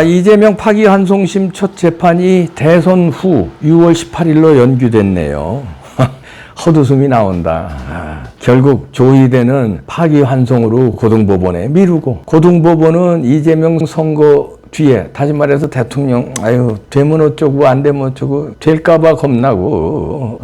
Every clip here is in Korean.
이재명 파기환송심 첫 재판이 대선 후 6월 18일로 연기됐네요. 헛웃음이 나온다. 결국 조희대는 파기환송으로 고등법원에 미루고, 고등법원은 이재명 선거 뒤에, 다시 말해서 대통령 되면 어쩌고 안 되면 어쩌고, 될까봐 겁나고,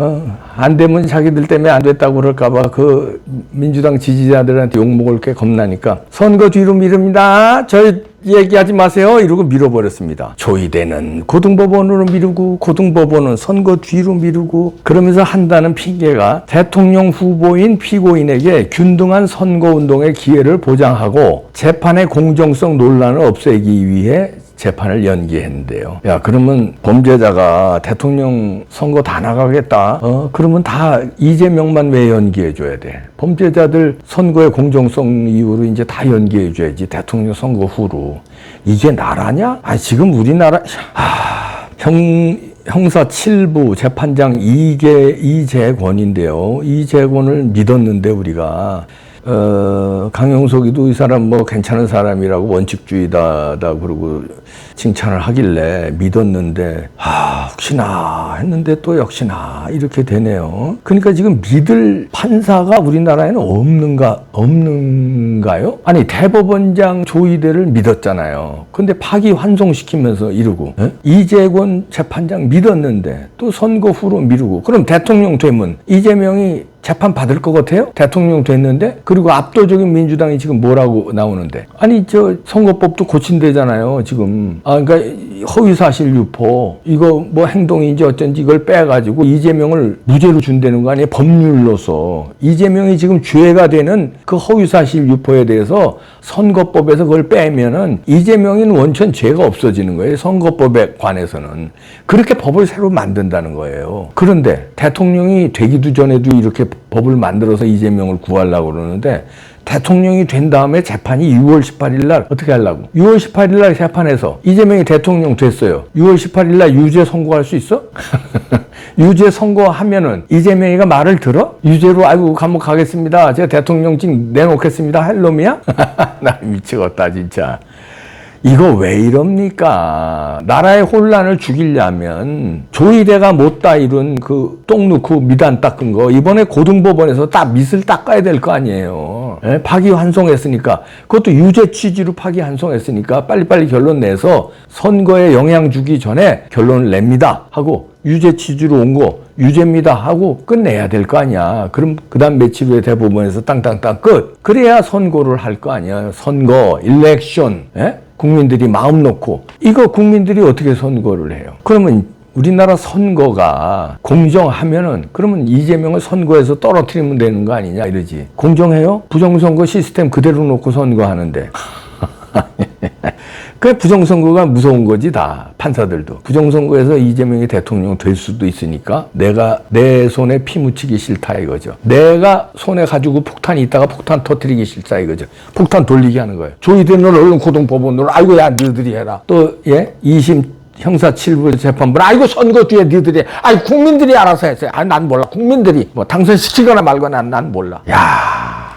안 되면 자기들 때문에 안 됐다고 그럴까봐 그 민주당 지지자들한테 욕먹을 게 겁나니까 선거 뒤로 미룹니다. 저희 얘기하지 마세요. 이러고 밀어버렸습니다. 조희대는 고등법원으로 미루고, 고등법원은 선거 뒤로 미루고, 그러면서 한다는 핑계가 대통령 후보인 피고인에게 균등한 선거운동의 기회를 보장하고 재판의 공정성 논란을 없애기 위해 재판을 연기했는데요. 야, 그러면 범죄자가 대통령 선거 다 나가겠다. 그러면 다 이재명만 왜 연기해줘야 돼? 범죄자들 선거의 공정성 이유로 이제 다 연기해줘야지. 대통령 선거 후로. 이게 나라냐? 지금 우리나라, 형사 7부 재판장 이재권인데요. 이재권을 믿었는데 우리가. 강용석이도 이 사람 뭐 괜찮은 사람이라고 원칙주의다다 그러고 칭찬을 하길래 믿었는데, 혹시나 했는데 또 역시나 이렇게 되네요. 그러니까 지금 믿을 판사가 우리나라에는 없는가요? 아니, 대법원장 조희대를 믿었잖아요. 근데 파기환송시키면서 이러고, 이재권 재판장 믿었는데 또 선거 후로 미루고, 그럼 대통령 되면 이재명이 재판 받을 것 같아요? 대통령 됐는데? 그리고 압도적인 민주당이 지금 뭐라고 나오는데? 아니, 선거법도 고친대잖아요, 지금. 그러니까 허위사실 유포, 이거 뭐 행동인지 어쩐지 이걸 빼가지고 이재명을 무죄로 준다는 거 아니에요? 법률로서. 이재명이 지금 죄가 되는 그 허위사실 유포에 대해서 선거법에서 그걸 빼면은 이재명이는 원천 죄가 없어지는 거예요, 선거법에 관해서는. 그렇게 법을 새로 만든다는 거예요. 그런데 대통령이 되기도 전에도 이렇게 법을 만들어서 이재명을 구하려고 그러는데, 대통령이 된 다음에 재판이 6월 18일 날 어떻게 하려고? 6월 18일 날 재판에서 이재명이 대통령 됐어요. 6월 18일 날 유죄 선고할 수 있어? 유죄 선고하면은 이재명이가 말을 들어? 유죄로 감옥 가겠습니다. 제가 대통령증 내놓겠습니다. 할 놈이야? 나 미치겠다 진짜. 이거 왜 이럽니까? 나라의 혼란을 죽이려면 조희대가 못다 이룬 그 똥 넣고 미단 닦은 거 이번에 고등법원에서 딱 밑을 닦아야 될 거 아니에요. 파기환송했으니까, 그것도 유죄 취지로 파기환송했으니까 빨리빨리 결론 내서 선거에 영향 주기 전에 결론을 냅니다 하고, 유죄 취지로 온 거 유죄입니다 하고 끝내야 될 거 아니야. 그럼 그 다음 며칠 후에 대법원에서 땅땅땅 끝. 그래야 선고를 할 거 아니야. 선거, 일렉션. 국민들이 마음 놓고. 이거 국민들이 어떻게 선거를 해요? 그러면 우리나라 선거가 공정하면은, 그러면 이재명을 선거에서 떨어뜨리면 되는 거 아니냐 이러지. 공정해요? 부정선거 시스템 그대로 놓고 선거하는데. 그 부정선거가 무서운 거지, 다. 판사들도. 부정선거에서 이재명이 대통령 될 수도 있으니까 내가 내 손에 피 묻히기 싫다 이거죠. 내가 손에 가지고 폭탄이 있다가 폭탄 터뜨리기 싫다 이거죠. 폭탄 돌리게 하는 거예요. 조희대는 얼른 고등법원으로, 야 너희들이 해라. 또 2심 형사 7부 재판부, 선거 뒤에 니들이, 국민들이 알아서 했어요. 난 몰라. 국민들이 뭐 당선시키거나 말거나 난 몰라.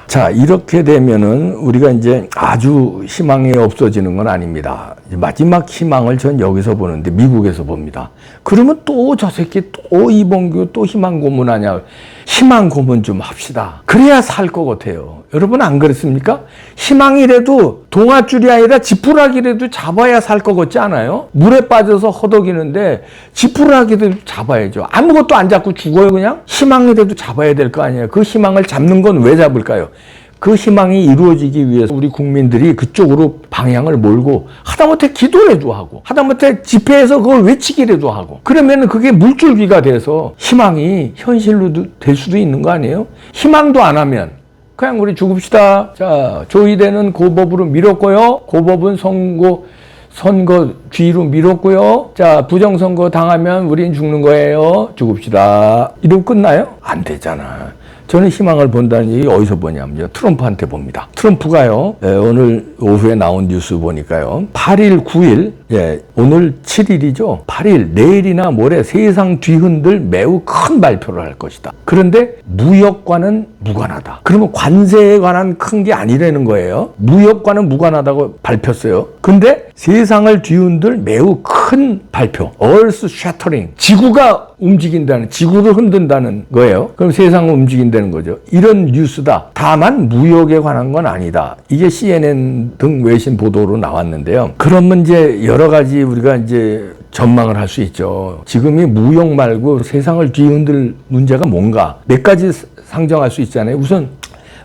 자, 이렇게 되면은 우리가 이제 아주 희망이 없어지는 건 아닙니다. 마지막 희망을 전 여기서 보는데, 미국에서 봅니다. 그러면 또 저 새끼 또 이봉규 또 희망 고문하냐. 희망 고문 좀 합시다. 그래야 살 것 같아요. 여러분 안 그렇습니까? 희망이라도 동아줄이 아니라 지푸라기라도 잡아야 살 것 같지 않아요? 물에 빠져서 허덕이는데 지푸라기도 잡아야죠. 아무것도 안 잡고 죽어요 그냥? 희망이라도 잡아야 될 거 아니에요. 그 희망을 잡는 건 왜 잡을까요? 그 희망이 이루어지기 위해서 우리 국민들이 그쪽으로 방향을 몰고, 하다못해 기도라도 하고, 하다못해 집회에서 그걸 외치기라도 하고, 그러면 그게 물줄기가 돼서 희망이 현실로 될 수도 있는 거 아니에요? 희망도 안 하면 그냥 우리 죽읍시다. 자, 조희대는 고법으로 밀었고요. 고법은 선거 뒤로 밀었고요. 자, 부정선거 당하면 우린 죽는 거예요. 죽읍시다. 이러고 끝나요? 안 되잖아. 저는 희망을 본다는 얘기 어디서 보냐면요. 트럼프한테 봅니다. 트럼프가요, 오늘 오후에 나온 뉴스 보니까요, 8일, 9일, 오늘 7일이죠. 8일, 내일이나 모레 세상 뒤흔들 매우 큰 발표를 할 것이다. 그런데 무역과는 무관하다. 그러면 관세에 관한 큰 게 아니라는 거예요. 무역과는 무관하다고 밝혔어요. 근데 세상을 뒤흔들 매우 큰 발표. Earth shattering. 지구가 움직인다는, 지구를 흔든다는 거예요. 그럼 세상을 움직인다는 거죠. 이런 뉴스다. 다만 무역에 관한 건 아니다. 이게 CNN 등 외신 보도로 나왔는데요. 그러면 이제 여러 가지 우리가 이제 전망을 할 수 있죠. 지금이 무역 말고 세상을 뒤흔들 문제가 뭔가 몇 가지 상정할 수 있잖아요. 우선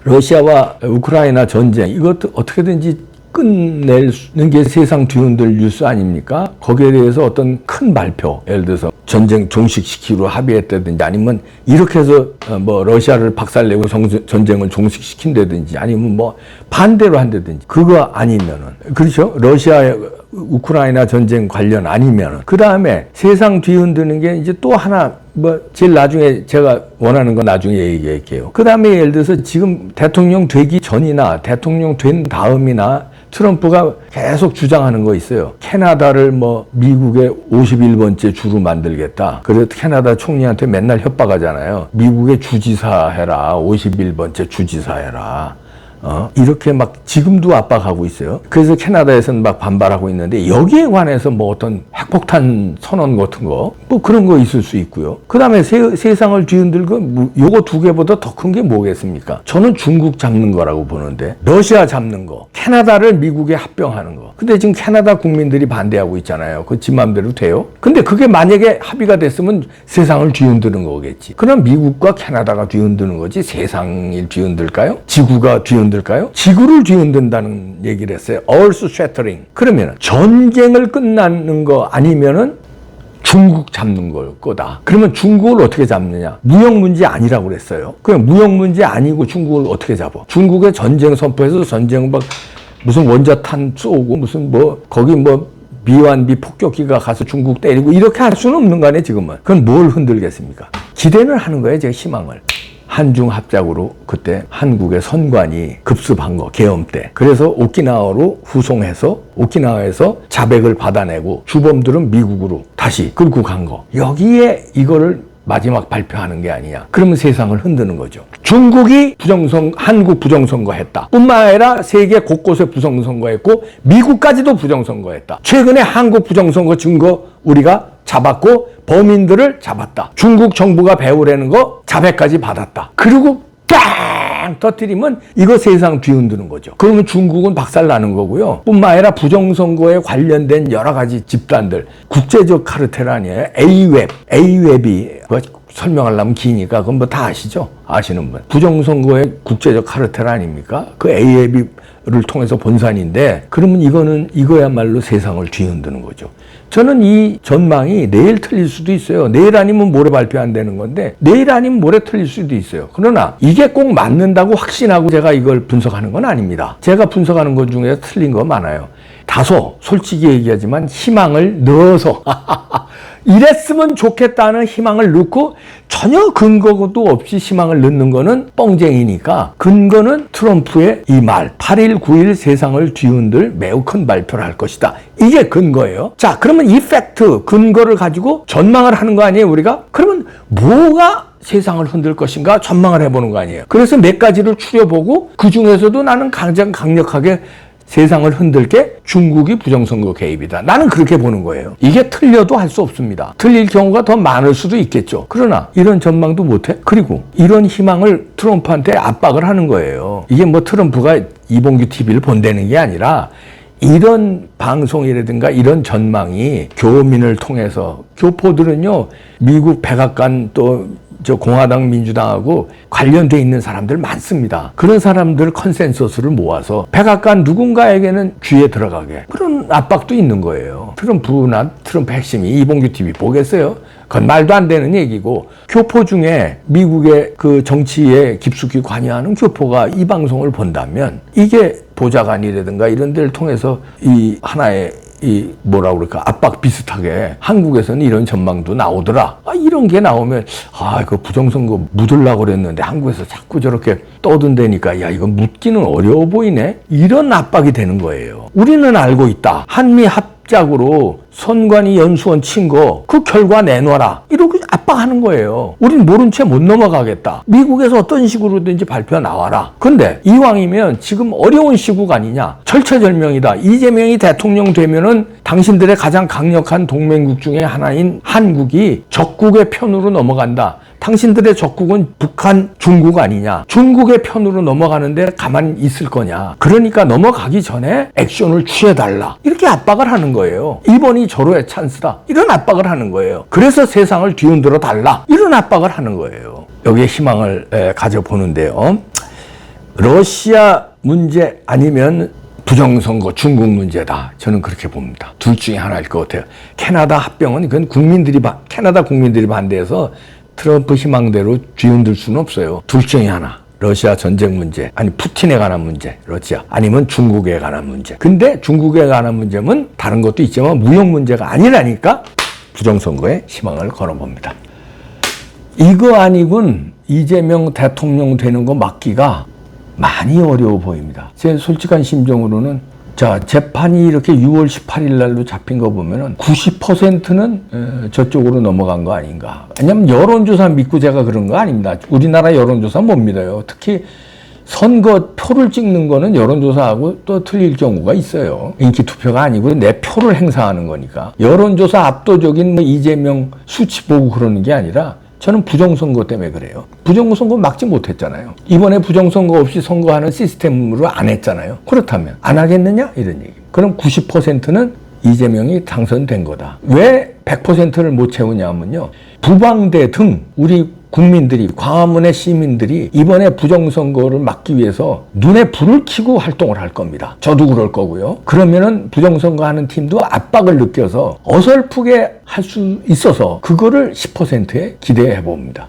러시아와 우크라이나 전쟁, 이것도 어떻게든지 끝내는 게 세상 뒤흔들 뉴스 아닙니까? 거기에 대해서 어떤 큰 발표, 예를 들어서 전쟁 종식시키기로 합의했다든지, 아니면 이렇게 해서 뭐 러시아를 박살내고 전쟁을 종식시킨다든지, 아니면 뭐 반대로 한다든지, 그거 아니면은, 그렇죠? 러시아 우크라이나 전쟁 관련 아니면은, 그 다음에 세상 뒤흔드는 게 이제 또 하나, 뭐 제일 나중에 제가 원하는 건 나중에 얘기할게요. 그 다음에 예를 들어서 지금 대통령 되기 전이나 대통령 된 다음이나 트럼프가 계속 주장하는 거 있어요. 캐나다를 뭐 미국의 51번째 주로 만들겠다. 그래서 캐나다 총리한테 맨날 협박하잖아요. 미국의 주지사 해라. 51번째 주지사 해라. 이렇게 막 지금도 압박하고 있어요. 그래서 캐나다에서는 막 반발하고 있는데, 여기에 관해서 뭐 어떤 핵폭탄 선언 같은 거, 뭐 그런 거 있을 수 있고요. 그 다음에 세상을 뒤흔들고, 요거 두 개보다 더 큰 게 뭐겠습니까? 저는 중국 잡는 거라고 보는데, 러시아 잡는 거, 캐나다를 미국에 합병하는 거. 근데 지금 캐나다 국민들이 반대하고 있잖아요. 그 지 맘대로 돼요? 근데 그게 만약에 합의가 됐으면 세상을 뒤흔드는 거겠지. 그럼 미국과 캐나다가 뒤흔드는 거지 세상이 뒤흔들까요? 지구가 뒤흔들까요? 지구를 뒤흔든다는 얘기를 했어요. Earth shattering. 그러면 전쟁을 끝나는 거 아니면은 중국 잡는 걸 거다. 그러면 중국을 어떻게 잡느냐? 무역 문제 아니라고 그랬어요. 그냥 무역 문제 아니고 중국을 어떻게 잡아? 중국의 전쟁 선포해서 전쟁 막 무슨 원자탄 쏘고 무슨 뭐 거기 뭐 B1B 폭격기가 가서 중국 때리고 이렇게 할 수는 없는 거 아니에요, 지금은. 그건 뭘 흔들겠습니까? 기대는 하는 거예요, 제가 희망을. 한중 합작으로 그때 한국의 선관이 급습한 거, 계엄 때. 그래서 오키나와로 후송해서 오키나와에서 자백을 받아내고 주범들은 미국으로 다시 끌고 간 거. 여기에 이거를 마지막 발표하는 게 아니냐. 그러면 세상을 흔드는 거죠. 중국이 한국 부정선거했다. 뿐만 아니라 세계 곳곳에 부정선거했고 미국까지도 부정선거했다. 최근에 한국 부정선거 증거 우리가 잡았고 범인들을 잡았다. 중국 정부가 배우라는 거 자백까지 받았다. 그리고 빵 터뜨리면 이거 세상 뒤흔드는 거죠. 그러면 중국은 박살나는 거고요. 뿐만 아니라 부정선거에 관련된 여러 가지 집단들, 국제적 카르텔 아니에요? A웹이 설명하려면 기니까 그건 뭐 다 아시죠? 아시는 분. 부정선거의 국제적 카르텔 아닙니까? 그 A웹을 통해서 본산인데, 그러면 이거야말로 세상을 뒤흔드는 거죠. 저는 이 전망이 내일 틀릴 수도 있어요. 내일 아니면 모레 발표한다는 건데, 내일 아니면 모레 틀릴 수도 있어요. 그러나 이게 꼭 맞는다고 확신하고 제가 이걸 분석하는 건 아닙니다. 제가 분석하는 것 중에 틀린 거 많아요. 다소 솔직히 얘기하지만 희망을 넣어서 이랬으면 좋겠다는 희망을 넣고 전혀 근거도 없이 희망을 넣는 거는 뻥쟁이니까, 근거는 트럼프의 이 말 8일 9일 세상을 뒤흔들 매우 큰 발표를 할 것이다. 이게 근거예요. 자, 그러면 이 팩트 근거를 가지고 전망을 하는 거 아니에요, 우리가? 그러면 뭐가 세상을 흔들 것인가 전망을 해보는 거 아니에요. 그래서 몇 가지를 추려보고 그 중에서도 나는 가장 강력하게 세상을 흔들 게 중국이 부정선거 개입이다. 나는 그렇게 보는 거예요. 이게 틀려도 할 수 없습니다. 틀릴 경우가 더 많을 수도 있겠죠. 그러나 이런 전망도 못해? 그리고 이런 희망을 트럼프한테 압박을 하는 거예요. 이게 뭐 트럼프가 이봉규 TV를 본다는 게 아니라 이런 방송이라든가 이런 전망이 교민을 통해서, 교포들은요 미국 백악관 또 공화당 민주당하고 관련돼 있는 사람들 많습니다. 그런 사람들 컨센서스를 모아서 백악관 누군가에게는 귀에 들어가게, 그런 압박도 있는 거예요. 트럼프나 트럼프 핵심이 이봉규 TV 보겠어요? 그건 말도 안 되는 얘기고, 교포 중에 미국의 그 정치에 깊숙이 관여하는 교포가 이 방송을 본다면 이게 보좌관이라든가 이런 데를 통해서 이 하나의 이 뭐라 그럴까 압박 비슷하게 한국에서는 이런 전망도 나오더라. 이런 게 나오면 그 부정선거 묻으려고 그랬는데 한국에서 자꾸 저렇게 떠든다니까 야 이건 묻기는 어려워 보이네. 이런 압박이 되는 거예요. 우리는 알고 있다. 한미 합작으로 선관위 연수원 친 거 그 결과 내놔라. 이렇게 압박하는 거예요. 우린 모른 채 못 넘어가겠다. 미국에서 어떤 식으로든지 발표가 나와라. 근데 이왕이면 지금 어려운 시국 아니냐. 절체절명이다. 이재명이 대통령 되면은 당신들의 가장 강력한 동맹국 중에 하나인 한국이 적국의 편으로 넘어간다. 당신들의 적국은 북한, 중국 아니냐. 중국의 편으로 넘어가는데 가만히 있을 거냐. 그러니까 넘어가기 전에 액션을 취해달라. 이렇게 압박을 하는 거예요. 이번이 절호의 찬스다. 이런 압박을 하는 거예요. 그래서 세상을 뒤흔들어 달라. 이런 압박을 하는 거예요. 여기에 희망을 가져보는데요. 러시아 문제 아니면 부정선거 중국 문제다. 저는 그렇게 봅니다. 둘 중에 하나일 것 같아요. 캐나다 합병은 그건 캐나다 국민들이 반대해서 트럼프 희망대로 뒤흔들 수는 없어요. 둘 중에 하나. 러시아 전쟁 문제, 아니 푸틴에 관한 문제, 러시아, 아니면 중국에 관한 문제. 근데 중국에 관한 문제는 다른 것도 있지만 무역 문제가 아니라니까 부정선거에 희망을 걸어봅니다. 이거 아니군 이재명 대통령 되는 거 막기가 많이 어려워 보입니다. 제 솔직한 심정으로는 자, 재판이 이렇게 6월 18일 날로 잡힌 거 보면은 90%는 저쪽으로 넘어간 거 아닌가. 왜냐면 여론조사 믿고 제가 그런 거 아닙니다. 우리나라 여론조사 못 믿어요. 특히 선거 표를 찍는 거는 여론조사하고 또 틀릴 경우가 있어요. 인기 투표가 아니고 내 표를 행사하는 거니까. 여론조사 압도적인 이재명 수치 보고 그러는 게 아니라 저는 부정선거 때문에 그래요. 부정선거 막지 못했잖아요. 이번에 부정선거 없이 선거하는 시스템으로 안 했잖아요. 그렇다면 안 하겠느냐? 이런 얘기. 그럼 90%는 이재명이 당선된 거다. 왜 100%를 못 채우냐면요. 부방대 등 우리 국민들이, 광화문의 시민들이 이번에 부정선거를 막기 위해서 눈에 불을 켜고 활동을 할 겁니다. 저도 그럴 거고요. 그러면은 부정선거 하는 팀도 압박을 느껴서 어설프게 할 수 있어서 그거를 10%에 기대해 봅니다.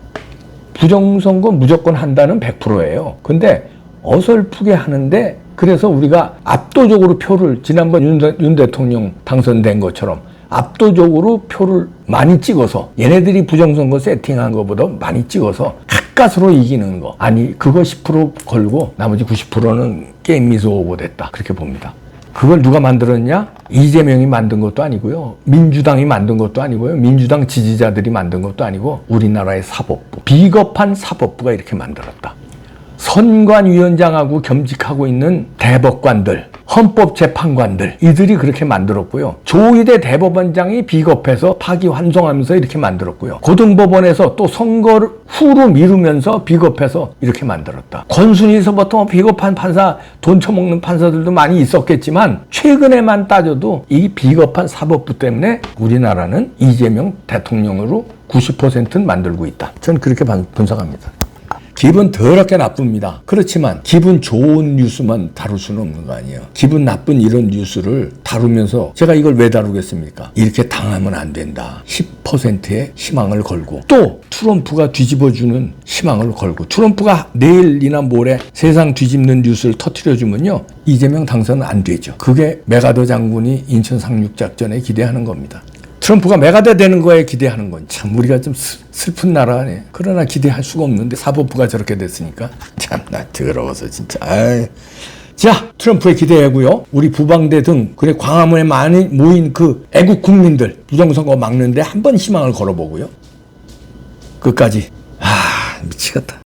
부정선거 무조건 한다는 100%예요. 근데 어설프게 하는데 그래서 우리가 압도적으로 표를 지난번 윤 대통령 당선된 것처럼 압도적으로 표를 많이 찍어서 얘네들이 부정선거 세팅한 것보다 많이 찍어서 가까스로 이기는 거. 아니 그거 10% 걸고 나머지 90%는 게임 미스 오버 됐다. 그렇게 봅니다. 그걸 누가 만들었냐? 이재명이 만든 것도 아니고요. 민주당이 만든 것도 아니고요. 민주당 지지자들이 만든 것도 아니고 우리나라의 사법부. 비겁한 사법부가 이렇게 만들었다. 선관위원장하고 겸직하고 있는 대법관들, 헌법재판관들 이들이 그렇게 만들었고요. 조희대 대법원장이 비겁해서 파기환송하면서 이렇게 만들었고요. 고등법원에서 또 선거를 후로 미루면서 비겁해서 이렇게 만들었다. 권순위서부터 비겁한 판사, 돈 처먹는 판사들도 많이 있었겠지만 최근에만 따져도 이 비겁한 사법부 때문에 우리나라는 이재명 대통령으로 90%는 만들고 있다. 저는 그렇게 분석합니다. 기분 더럽게 나쁩니다. 그렇지만 기분 좋은 뉴스만 다룰 수는 없는 거 아니에요. 기분 나쁜 이런 뉴스를 다루면서 제가 이걸 왜 다루겠습니까? 이렇게 당하면 안 된다. 10%의 희망을 걸고 또 트럼프가 뒤집어주는 희망을 걸고 트럼프가 내일이나 모레 세상 뒤집는 뉴스를 터뜨려주면요. 이재명 당선은 안 되죠. 그게 메가더 장군이 인천 상륙작전에 기대하는 겁니다. 트럼프가 메가더 되는 거에 기대하는 건 참 우리가 좀 슬픈 나라네. 그러나 기대할 수가 없는데 사법부가 저렇게 됐으니까 참나 더러워서 진짜. 아이. 자, 트럼프에 기대하고요. 우리 부방대 등 그래 광화문에 많이 모인 그 애국 국민들 부정선거 막는데 한번 희망을 걸어보고요. 끝까지 미치겠다.